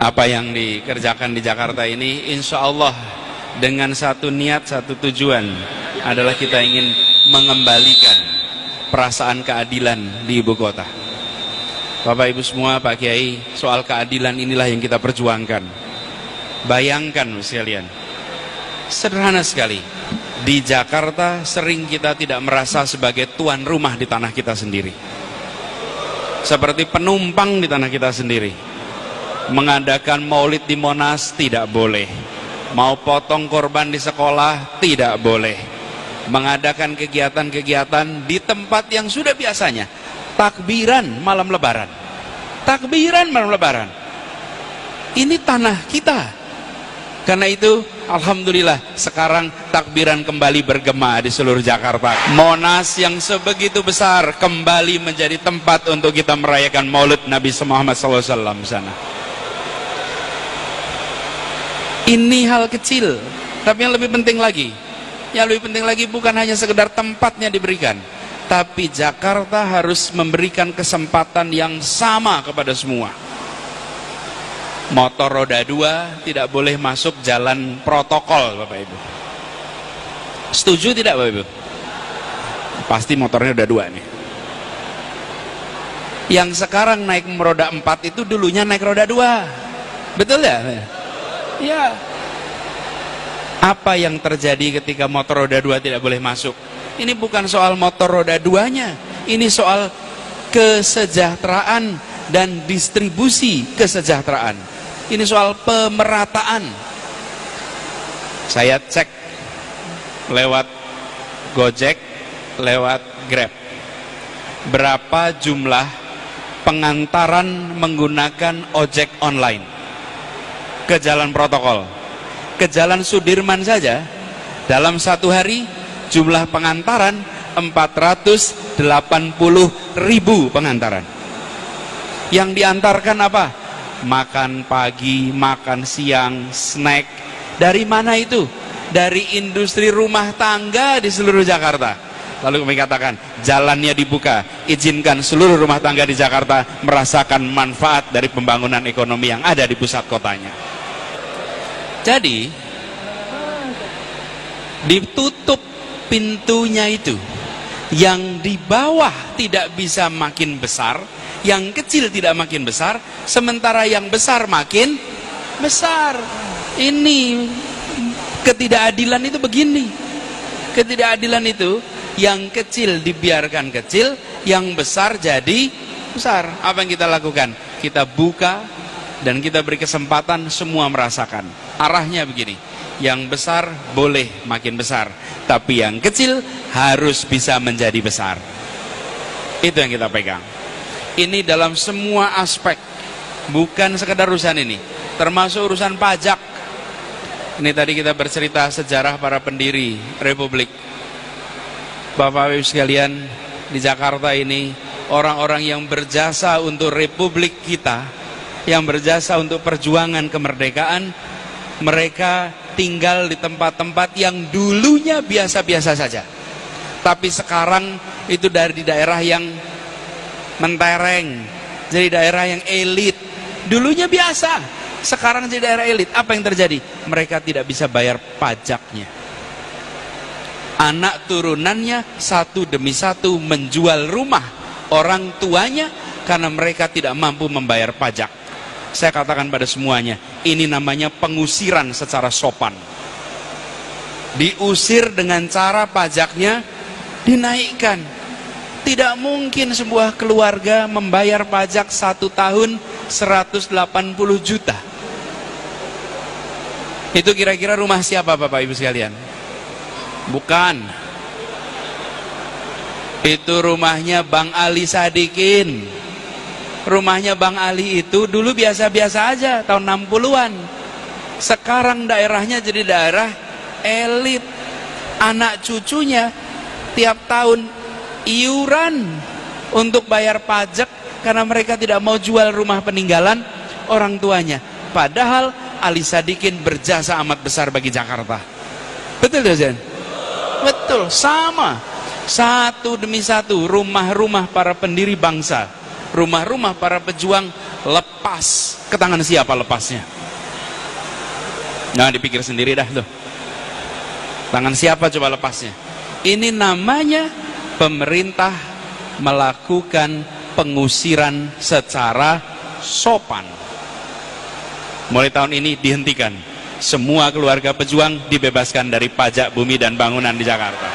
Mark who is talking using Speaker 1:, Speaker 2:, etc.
Speaker 1: Apa yang dikerjakan di Jakarta ini insya Allah dengan satu niat, satu tujuan adalah kita ingin mengembalikan perasaan keadilan di ibu kota. Bapak Ibu semua, Pak Kiai, soal keadilan inilah yang kita perjuangkan. Bayangkan sekalian, sederhana sekali, di Jakarta sering kita tidak merasa sebagai tuan rumah di tanah kita sendiri, seperti penumpang di tanah kita sendiri. Mengadakan maulid di Monas tidak boleh, mau potong korban di sekolah tidak boleh, mengadakan kegiatan-kegiatan di tempat yang sudah biasanya takbiran malam lebaran, takbiran malam lebaran. Ini tanah kita. Karena itu alhamdulillah sekarang takbiran kembali bergema di seluruh Jakarta. Monas yang sebegitu besar kembali menjadi tempat untuk kita merayakan maulid Nabi Muhammad SAW sana. Ini hal kecil, tapi yang lebih penting lagi, bukan hanya sekedar tempatnya diberikan, tapi Jakarta harus memberikan kesempatan yang sama kepada semua. Motor roda 2 tidak boleh masuk jalan protokol, Bapak Ibu. Setuju tidak, Bapak Ibu? Pasti motornya roda 2 nih. Yang sekarang naik roda 4 itu dulunya naik roda 2. Betul ya? Ya. Apa yang terjadi ketika motor roda 2 tidak boleh masuk? Ini bukan soal motor roda 2-nya. Ini soal kesejahteraan dan distribusi kesejahteraan. Ini soal pemerataan. Saya cek lewat Gojek, lewat Grab, berapa jumlah pengantaran menggunakan ojek online ke jalan protokol. Ke jalan Sudirman saja dalam satu hari jumlah pengantaran 480.000 pengantaran. Yang diantarkan apa? Makan pagi, makan siang, snack. Dari mana itu? Dari industri rumah tangga di seluruh Jakarta. Lalu kami katakan, jalannya dibuka, izinkan seluruh rumah tangga di Jakarta merasakan manfaat dari pembangunan ekonomi yang ada di pusat kotanya. Jadi ditutup pintunya itu, yang di bawah tidak bisa makin besar, yang kecil tidak makin besar, sementara yang besar makin besar. Ini ketidakadilan itu begini. Ketidakadilan itu, yang kecil dibiarkan kecil, yang besar jadi besar. Apa yang kita lakukan? Kita buka dan kita beri kesempatan semua merasakan. Arahnya begini, yang besar boleh makin besar, tapi yang kecil harus bisa menjadi besar. Itu yang kita pegang. Ini dalam semua aspek, bukan sekedar urusan ini, termasuk urusan pajak. Ini tadi kita bercerita sejarah para pendiri Republik. Bapak Ibu sekalian, di Jakarta ini orang-orang yang berjasa untuk Republik kita, yang berjasa untuk perjuangan kemerdekaan, mereka tinggal di tempat-tempat yang dulunya biasa-biasa saja, tapi sekarang itu dari daerah yang mentereng, jadi daerah yang elit. Dulunya biasa, sekarang jadi daerah elit. Apa yang terjadi? Mereka tidak bisa bayar pajaknya. Anak turunannya satu demi satu menjual rumah orang tuanya karena mereka tidak mampu membayar pajak. Saya katakan pada semuanya, ini namanya pengusiran secara sopan. Diusir dengan cara pajaknya dinaikkan. Tidak mungkin sebuah keluarga membayar pajak 1 tahun 180 juta. Itu kira-kira rumah siapa, Bapak Ibu sekalian? Bukan. Itu rumahnya Bang Ali Sadikin. Rumahnya Bang Ali itu dulu biasa-biasa aja tahun 60-an. Sekarang daerahnya jadi daerah elit. Anak cucunya tiap tahun iuran untuk bayar pajak karena mereka tidak mau jual rumah peninggalan orang tuanya. Padahal Ali Sadikin berjasa amat besar bagi Jakarta. Betul ya, Zen? Betul, sama. Satu demi satu rumah-rumah para pendiri bangsa, rumah-rumah para pejuang lepas. Ke tangan siapa lepasnya? Nah, dipikir sendiri dah tuh. Tangan siapa coba lepasnya? Ini namanya pemerintah melakukan pengusiran secara sopan. Mulai tahun ini dihentikan. Semua keluarga pejuang dibebaskan dari pajak bumi dan bangunan di Jakarta.